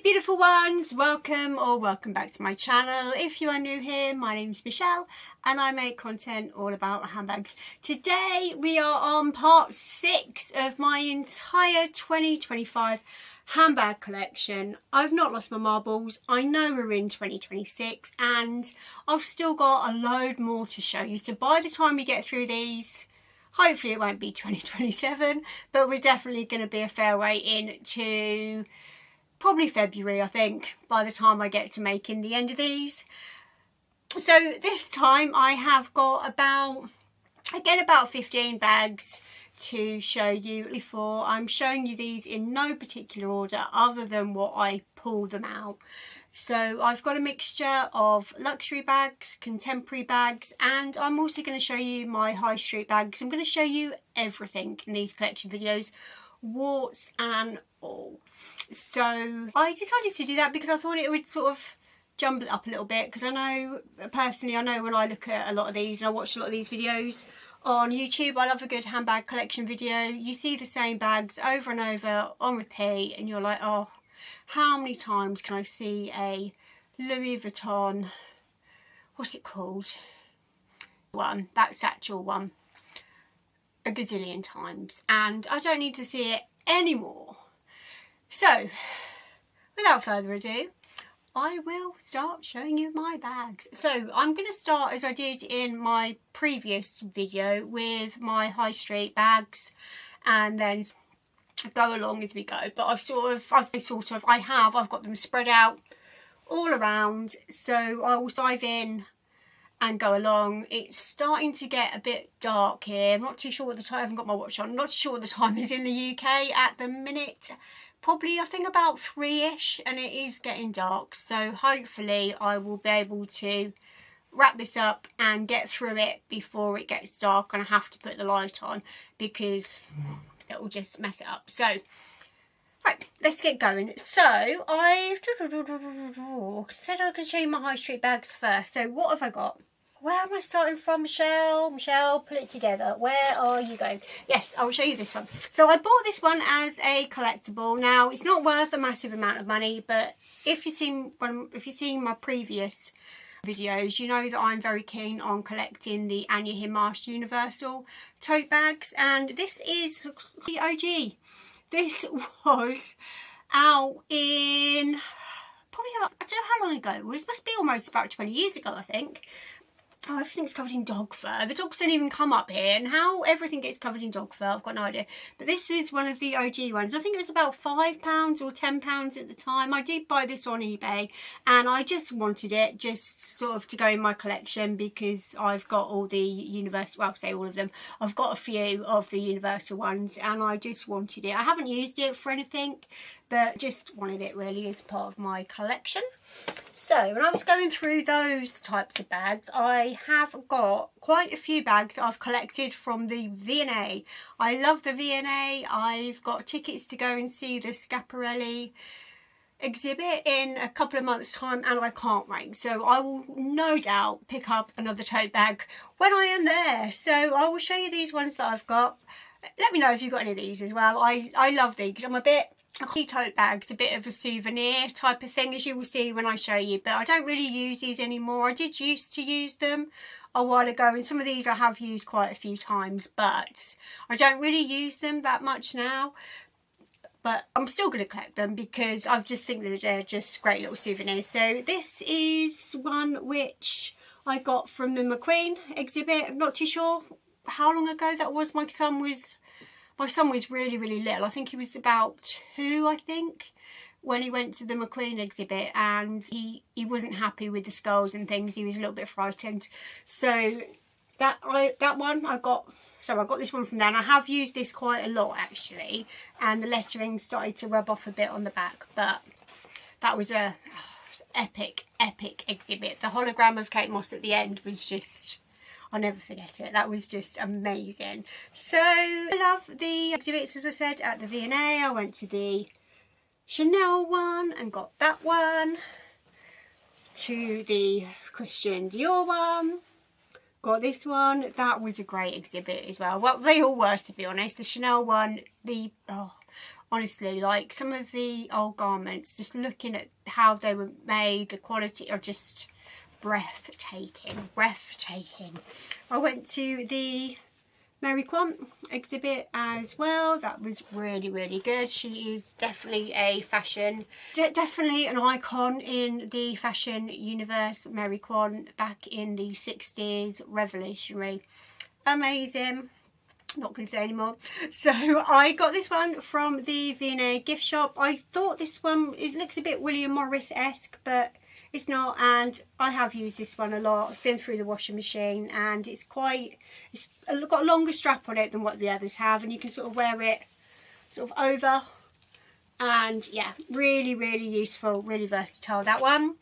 beautiful ones, welcome back to my channel. If you are new here, my name's Michelle and I make content all about handbags. Today we are on part 6 of my entire 2025 handbag collection. I've not lost my marbles. I know we're in 2026 and I've still got a load more to show you, so by the time we get through these, hopefully it won't be 2027, but we're definitely going to be a fair way into probably February, I think, by the time I get to making the end of these. So this time I have got about 15 bags to show you. Before, I'm showing you these in no particular order other than what I pull them out. So I've got a mixture of luxury bags, contemporary bags, and I'm also going to show you my high street bags. I'm going to show you everything in these collection videos, warts and all. So I decided to do that because I thought it would sort of jumble it up a little bit, because I know personally, when I look at a lot of these and I watch a lot of these videos on YouTube, I love a good handbag collection video. You see the same bags over and over on repeat and you're like, oh, how many times can I see a Louis Vuitton, what's it called, that satchel one, a gazillion times, and I don't need to see it anymore. So without further ado, I will start showing you my bags. So I'm going to start, as I did in my previous video, with my high street bags and then go along as we go. But I've got them spread out all around, so I will dive in and go along. It's starting to get a bit dark here. I'm not too sure what the time, I haven't got my watch on, I'm not sure what the time is in the UK at the minute. Probably, I think, about 3ish, and it is getting dark, so hopefully I will be able to wrap this up and get through it before it gets dark and I have to put the light on, because it will just mess it up. So right, let's get going. So I said I could show you my high street bags first. So what have I got? Where am I starting from, Michelle? Michelle, pull it together. Where are you going? Yes, I'll show you this one. So I bought this one as a collectible. Now, it's not worth a massive amount of money, but if you've seen my previous videos, you know that I'm very keen on collecting the Anya Hindmarch Universal tote bags, and this is the OG. This was out in probably, I don't know how long ago it was. It must be almost about 20 years ago, I think. Oh, everything's covered in dog fur. The dogs don't even come up here, and how everything gets covered in dog fur, I've got no idea. But this was one of the OG ones. I think it was about £5 or £10 at the time. I did buy this on eBay, and I just wanted it just sort of to go in my collection, because I've got all the Universal, well, I say all of them, I've got a few of the Universal ones, and I just wanted it. I haven't used it for anything, but just wanted it really as part of my collection. So when I was going through those types of bags, I have got quite a few bags that I've collected from the V&A. I love the V&A. I've got tickets to go and see the Schiaparelli exhibit in a couple of months' time, and I can't wait. So I will no doubt pick up another tote bag when I am there. So I will show you these ones that I've got. Let me know if you've got any of these as well. I love these because tote bags, a bit of a souvenir type of thing, as you will see when I show you, but I don't really use these anymore. I did used to use them a while ago, and some of these I have used quite a few times, but I don't really use them that much now. But I'm still going to collect them because I just think that they're just great little souvenirs. So this is one which I got from the McQueen exhibit. I'm not too sure how long ago that was. My son was really, really little. I think he was about 2, I think, when he went to the McQueen exhibit, and he wasn't happy with the skulls and things. He was a little bit frightened. So that one I got. So I got this one from there, and I have used this quite a lot actually, and the lettering started to rub off a bit on the back, but that was a epic exhibit. The hologram of Kate Moss at the end was just, I'll never forget it. That was just amazing. So I love the exhibits, as I said, at the V&A. I went to the Chanel one and got that one, to the Christian Dior one, got this one. That was a great exhibit as well. Well, they all were, to be honest. The Chanel one, Honestly, like some of the old garments, just looking at how they were made, the quality are just breathtaking, breathtaking. I went to the Mary Quant exhibit as well. That was really, really good. She is definitely a fashion, definitely an icon in the fashion universe. Mary Quant, back in the 60s, revolutionary, amazing. Not going to say anymore. So I got this one from the V&A gift shop. I thought this one, it looks a bit William Morris-esque, but it's not, and I have used this one a lot. It's been through the washing machine, and it's got a longer strap on it than what the others have, and you can sort of wear it sort of over, and yeah, really, really useful, really versatile, that one.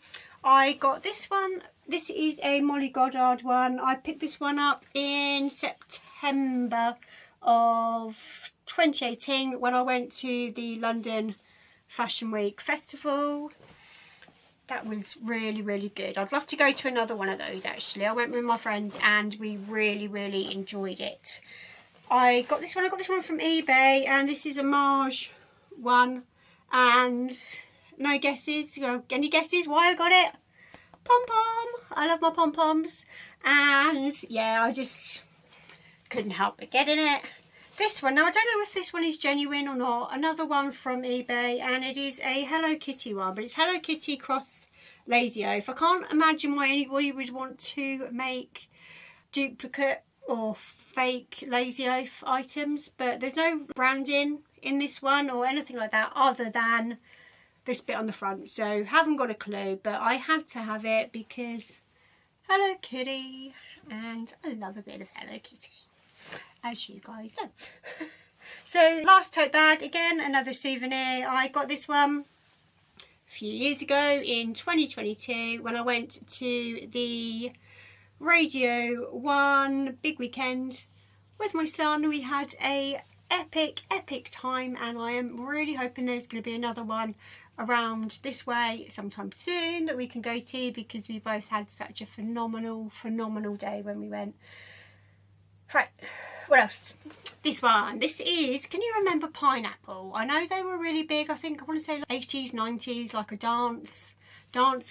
I got this one. This is a Molly Goddard one. I picked this one up in September of 2018 when I went to the London Fashion Week Festival. That was really, really good. I'd love to go to another one of those, actually. I went with my friend and we really, really enjoyed it. I got this one from eBay, and this is a Marge one. And no guesses? Any guesses why I got it? Pom-pom. I love my pom-poms. And yeah, I just couldn't help but getting it. This one, now I don't know if this one is genuine or not, another one from eBay, and it is a Hello Kitty one, but it's Hello Kitty cross Lazy Oaf. I can't imagine why anybody would want to make duplicate or fake Lazy Oaf items, but there's no branding in this one or anything like that other than this bit on the front, so haven't got a clue, but I had to have it because Hello Kitty, and I love a bit of Hello Kitty, as you guys know. So last tote bag, again another souvenir. I got this one a few years ago in 2022 when I went to the Radio 1 big weekend with my son. We had a epic time, and I am really hoping there's going to be another one around this way sometime soon that we can go to, because we both had such a phenomenal day when we went. Right, what else? This one, this is, can you remember Pineapple? I know they were really big, I think, I want to say like 80s, 90s, like a dance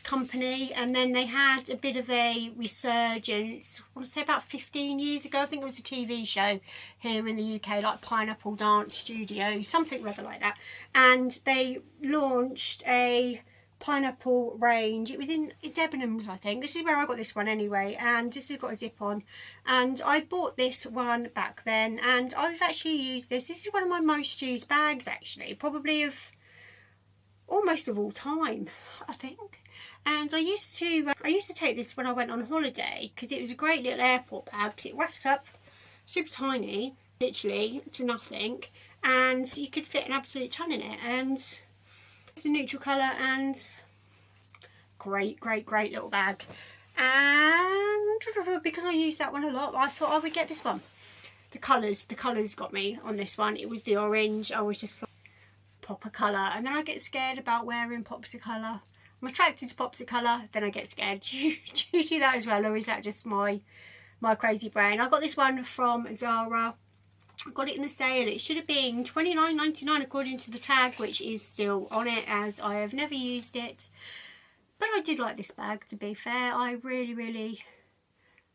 company, and then they had a bit of a resurgence, I want to say about 15 years ago. I think it was a TV show here in the UK, like Pineapple Dance Studio, something rather like that, and they launched a pineapple range. It was in Debenhams, I think. This is where I got this one anyway, and this has got a zip on, and I bought this one back then, and I've actually used this. This is one of my most used bags, actually, probably of almost of all time, I think. And I used to take this when I went on holiday, because it was a great little airport bag, because it wraps up super tiny, literally to nothing, and you could fit an absolute ton in it. And it's a neutral colour, and great little bag. And because I used that one a lot, I thought I would get this one. The colours got me on this one. It was the orange. I was just like, pop a colour, and then I get scared about wearing pops of colour. I'm attracted to pops of colour, then I get scared. Do you do that as well, or is that just my crazy brain? I got this one from Zara. I got it in the sale. It should have been $29.99 according to the tag, which is still on it, as I have never used it. But I did like this bag, to be fair. I really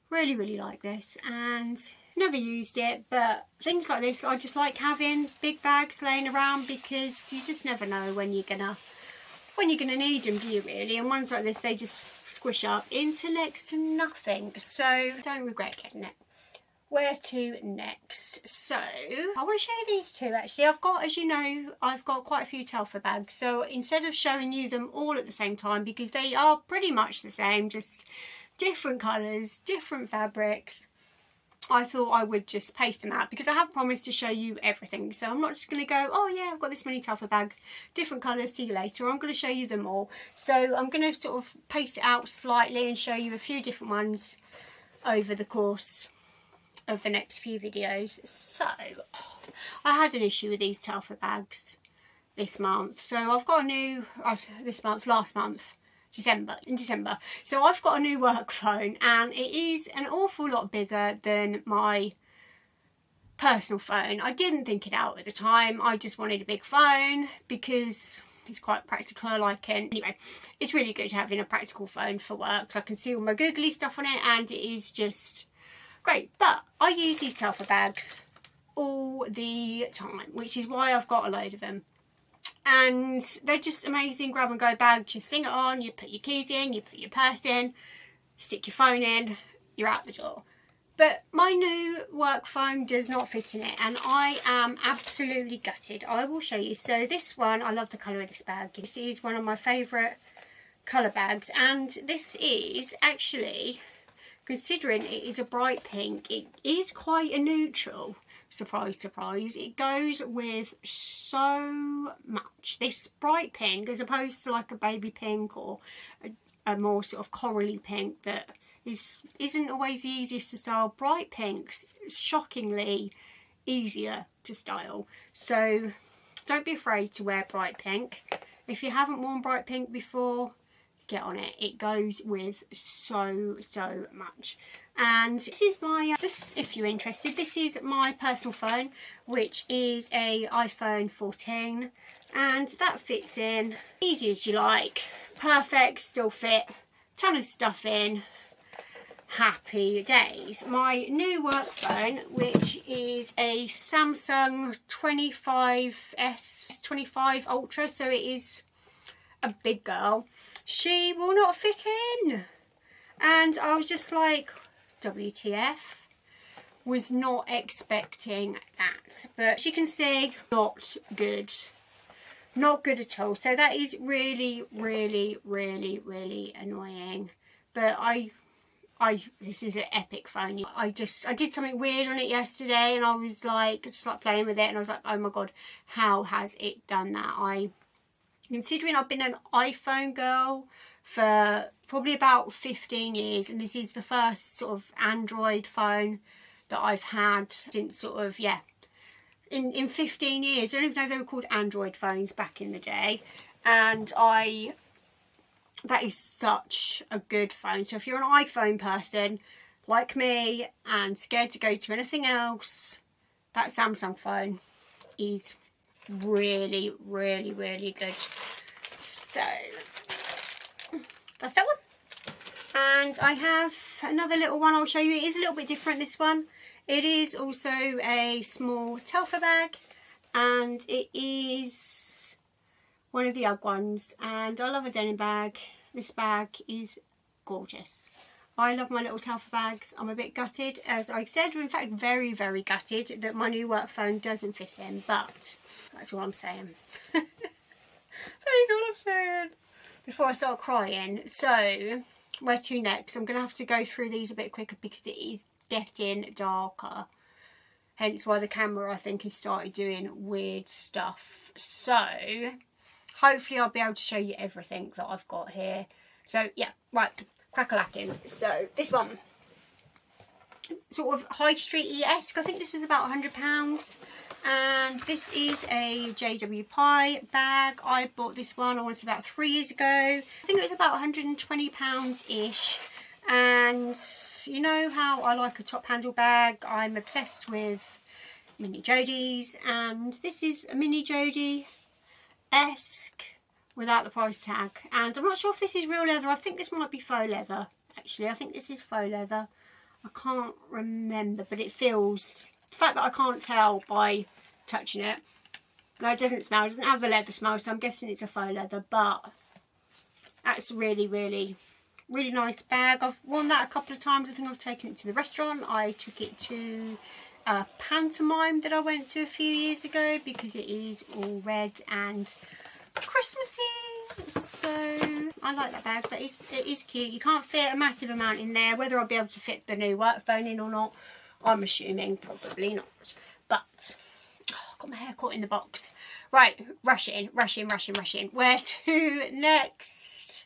like this, and never used it, but things like this, I just like having big bags laying around, because you just never know when you're gonna need them, do you really? And ones like this, they just squish up into next to nothing, so don't regret getting it. Where to next? So I want to show you these two, actually. I've got, as you know, I've got quite a few Telfar bags, so instead of showing you them all at the same time, because they are pretty much the same, just different colours, different fabrics, I thought I would just paste them out, because I have promised to show you everything. So I'm not just going to go, oh yeah, I've got this many Telfar bags, different colours, see you later. I'm going to show you them all. So I'm going to sort of paste it out slightly and show you a few different ones over the course of the next few videos. So I had an issue with these Telfar bags this month. So I've got a new, last month. In December. So I've got a new work phone, and it is an awful lot bigger than my personal phone. I didn't think it out at the time. I just wanted a big phone because it's quite practical. I like it. Anyway, it's really good having a practical phone for work, so I can see all my googly stuff on it, and it is just great. But I use these Telfar bags all the time, which is why I've got a load of them. And they're just amazing grab and go bag. Just sling it on, you put your keys in, you put your purse in, stick your phone in, you're out the door. But my new work phone does not fit in it, and I am absolutely gutted. I will show you. So this one, I love the colour of this bag. This is one of my favourite colour bags, and this is actually, considering it is a bright pink, it is quite a neutral. Surprise, surprise. It goes with so much. This bright pink, as opposed to like a baby pink or a more sort of corally pink that isn't always the easiest to style. Bright pinks, shockingly easier to style. So don't be afraid to wear bright pink. If you haven't worn bright pink before, get on it. It goes with so much. And this is my, if you're interested, this is my personal phone, which is a iPhone 14, and that fits in easy as you like. Perfect, still fit, ton of stuff in, happy days. My new work phone, which is a Samsung 25 Ultra, so it is a big girl, she will not fit in. And I was just like, WTF, was not expecting that. But as you can see, not good at all. So that is really annoying. But this is an epic phone. I did something weird on it yesterday, and I was like, just like playing with it, and I was like, oh my god, how has it done that? Considering I've been an iPhone girl for probably about 15 years, and this is the first sort of Android phone that I've had since sort of, yeah, in 15 years. I don't even know if they were called Android phones back in the day. And that is such a good phone. So if you're an iPhone person like me and scared to go to anything else, that Samsung phone is really good. So that's that one. And I have another little one I'll show you. It is a little bit different, this one. It is also a small Telfar bag, and it is one of the UGG ones, and I love a denim bag. This bag is gorgeous. I love my little Telfar bags. I'm a bit gutted, as I said, in fact very gutted that my new work phone doesn't fit in, but that's all I'm saying. That is all I'm saying. Before I start crying. So where to next? I'm going to have to go through these a bit quicker because it is getting darker. Hence why the camera, I think, has started doing weird stuff. So hopefully I'll be able to show you everything that I've got here. So yeah, right, crack-a-lacking. So this one, sort of high street-esque. I think this was about £100. And this is a JW Pie bag. I bought this one, I want to say, about 3 years ago. I think it was about £120-ish. And you know how I like a top handle bag. I'm obsessed with mini Jodies, and this is a mini Jodie-esque without the price tag. And I'm not sure if this is real leather. I think this might be faux leather, actually. I think this is faux leather. I can't remember, but it feels... The fact that I can't tell by touching it. No, it doesn't smell. It doesn't have the leather smell, so I'm guessing it's a faux leather. But that's really nice bag. I've worn that a couple of times. I think I've taken it to the restaurant. I took it to a pantomime that I went to a few years ago because it is all red and Christmassy. So I like that bag. It is cute. You can't fit a massive amount in there. Whether I'll be able to fit the new work phone in or not, I'm assuming probably not. But oh, got my hair caught in the box. Right, rushing. Where to next?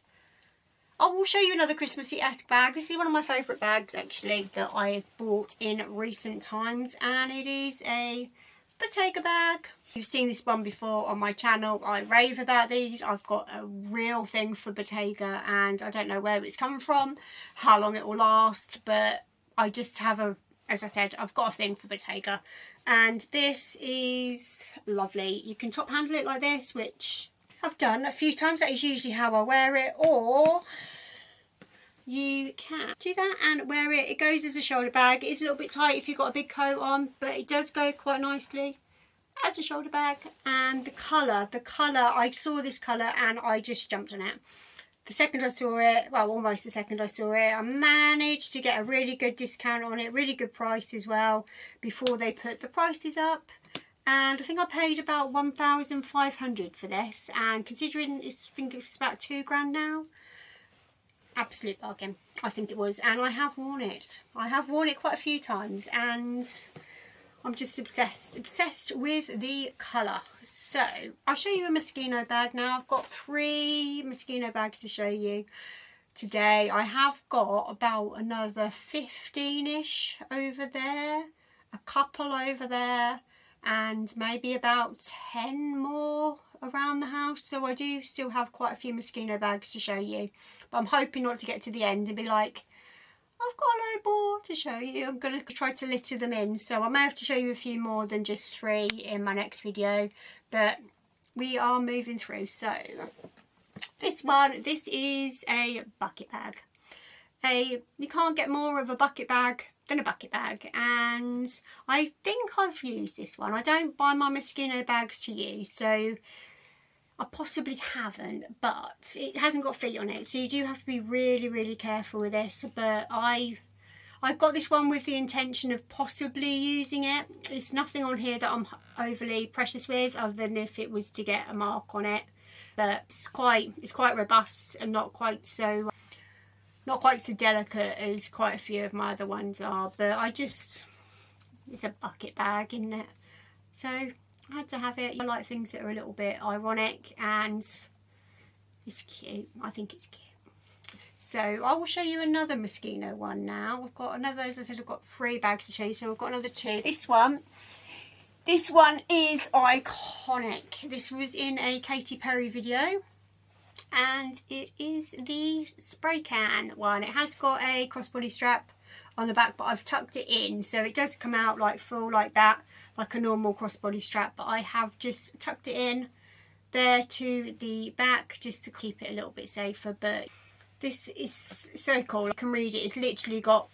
I will show you another Christmassy-esque bag. This is one of my favourite bags, actually, that I've bought in recent times, and it is a Bottega bag. You've seen this one before on my channel. I rave about these. I've got a real thing for Bottega, and I don't know where it's come from, how long it will last, but I just have a as I said, I've got a thing for Bottega, and this is lovely. You can top handle it like this, which I've done a few times. That is usually how I wear it, or you can do that and wear it. It goes as a shoulder bag. It is a little bit tight if you've got a big coat on, but it does go quite nicely as a shoulder bag. And the colour, I saw this colour and I just jumped on it. The second I saw it, well, almost the second I saw it, I managed to get a really good discount on it, really good price as well, before they put the prices up. And I think I paid about 1,500 for this, and considering I think it's about £2 now, absolute bargain, I think it was. And I have worn it. I have worn it quite a few times, and I'm just obsessed with the colour. So I'll show you a Moschino bag now. I've got 3 Moschino bags to show you today. I have got about another 15-ish over there, a couple over there, and maybe about 10 more around the house. So I do still have quite a few Moschino bags to show you, but I'm hoping not to get to the end and be like, I've got a load more to show you. I'm going to try to litter them in, so I may have to show you a few more than just 3 in my next video, but we are moving through. So this is a bucket bag. You can't get more of a bucket bag than a bucket bag, and I think I've used this one. I don't buy my Moschino bags to use, so I possibly haven't, but it hasn't got feet on it, so you do have to be really careful with this. But I've got this one with the intention of possibly using it. There's nothing on here that I'm overly precious with, other than if it was to get a mark on it. But it's quite robust and not quite so delicate as quite a few of my other ones are. But it's a bucket bag, isn't it? So I had to have it. I like things that are a little bit ironic, and it's cute. I think it's cute. So I will show you another Moschino one now. I've got another, as I said, I've got 3 bags to show you, so I've got another 2. This one is iconic. This was in a Katy Perry video, and it is the spray can one. It has got a crossbody strap on the back, but I've tucked it in, so it does come out like full like that, like a normal crossbody strap, but I have just tucked it in there to the back just to keep it a little bit safer. But this is so cool. I can read it. It's literally got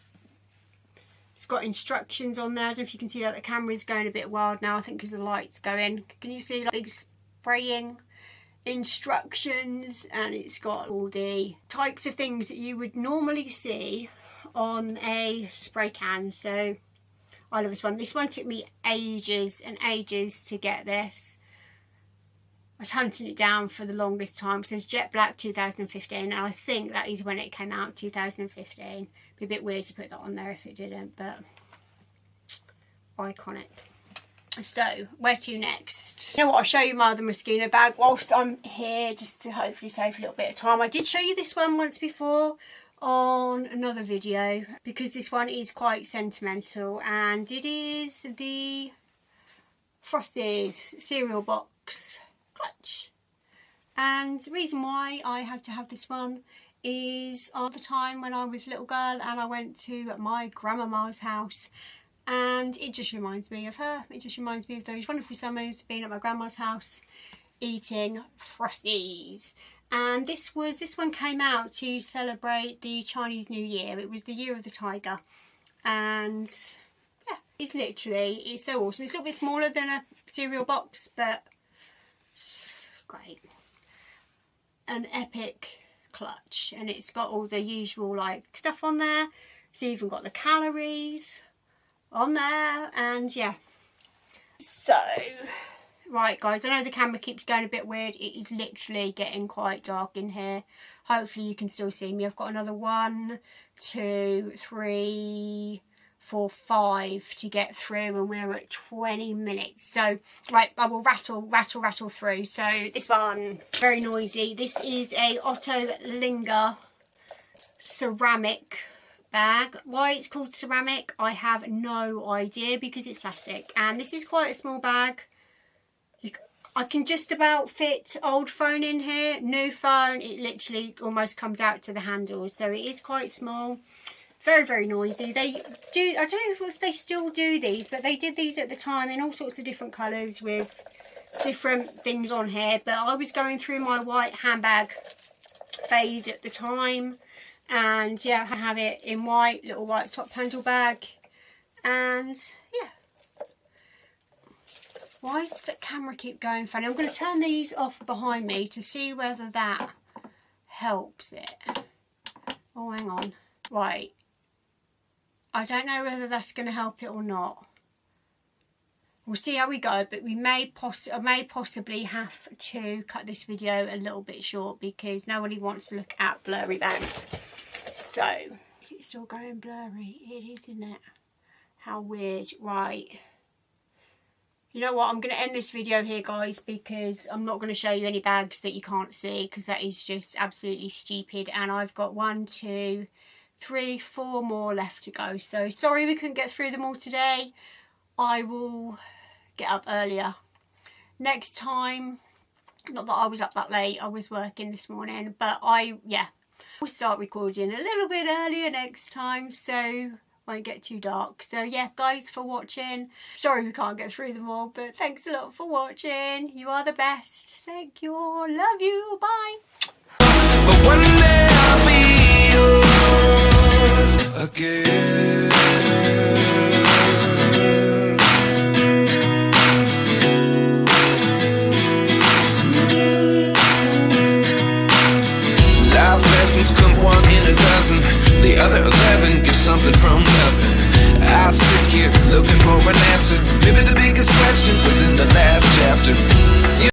instructions on there. I don't know if you can see that the camera's going a bit wild now, I think, because the light's going. Can you see like big spraying instructions? And it's got all the types of things that you would normally see on a spray can. So I love this one. This one took me ages and ages to get this. I was hunting it down for the longest time. It says Jet Black 2015, and I think that is when it came out, 2015. It'd be a bit weird to put that on there if it didn't, but iconic. So where to next? You know what, I'll show you my other Moschino bag whilst I'm here, just to hopefully save a little bit of time. I did show you this one once before on another video, because this one is quite sentimental, and it is the Frosties cereal box clutch. And the reason why I had to have this one is all the time when I was a little girl and I went to my grandmama's house, and it just reminds me of her. It just reminds me of those wonderful summers being at my grandma's house eating Frosties. And this one came out to celebrate the Chinese New Year. It was the Year of the Tiger, and yeah, it's so awesome. It's a little bit smaller than a cereal box, but it's great. An epic clutch, and it's got all the usual like stuff on there. It's even got the calories on there, and yeah. So right guys, I know the camera keeps going a bit weird. It is literally getting quite dark in here. Hopefully you can still see me. I've got another 1, 2, 3, 4, 5 to get through, and we're at 20 minutes. So right, I will rattle through. So this one, very noisy. This is a Otto Linger ceramic bag. Why it's called ceramic, I have no idea, because it's plastic, and this is quite a small bag. I can just about fit old phone in here. New phone, it literally almost comes out to the handles, so it is quite small. Very, very noisy. They do, I don't know if they still do these, but they did these at the time in all sorts of different colours with different things on here. But I was going through my white handbag phase at the time, and yeah, I have it in white, little white top handle bag, and yeah. Why does the camera keep going funny? I'm going to turn these off behind me to see whether that helps it. Oh, hang on. Right. I don't know whether that's going to help it or not. We'll see how we go, but we may possibly have to cut this video a little bit short because nobody wants to look at blurry bags. So, it's still going blurry. It is, isn't it? How weird. Right. You know what? I'm going to end this video here, guys, because I'm not going to show you any bags that you can't see because that is just absolutely stupid. And I've got 1, 2, 3, 4 more left to go. So, sorry we couldn't get through them all today. I will get up earlier next time. Not that I was up that late, I was working this morning, but we'll start recording a little bit earlier next time so won't get too dark. So yeah, guys, for watching. Sorry we can't get through them all, but thanks a lot for watching. You are the best. Thank you all. Love you. Bye. But one day I'll be yours again. Lessons come 1 in a dozen. The other 11 get something from nothing. I sit here looking for an answer. Maybe the biggest question was in the last chapter.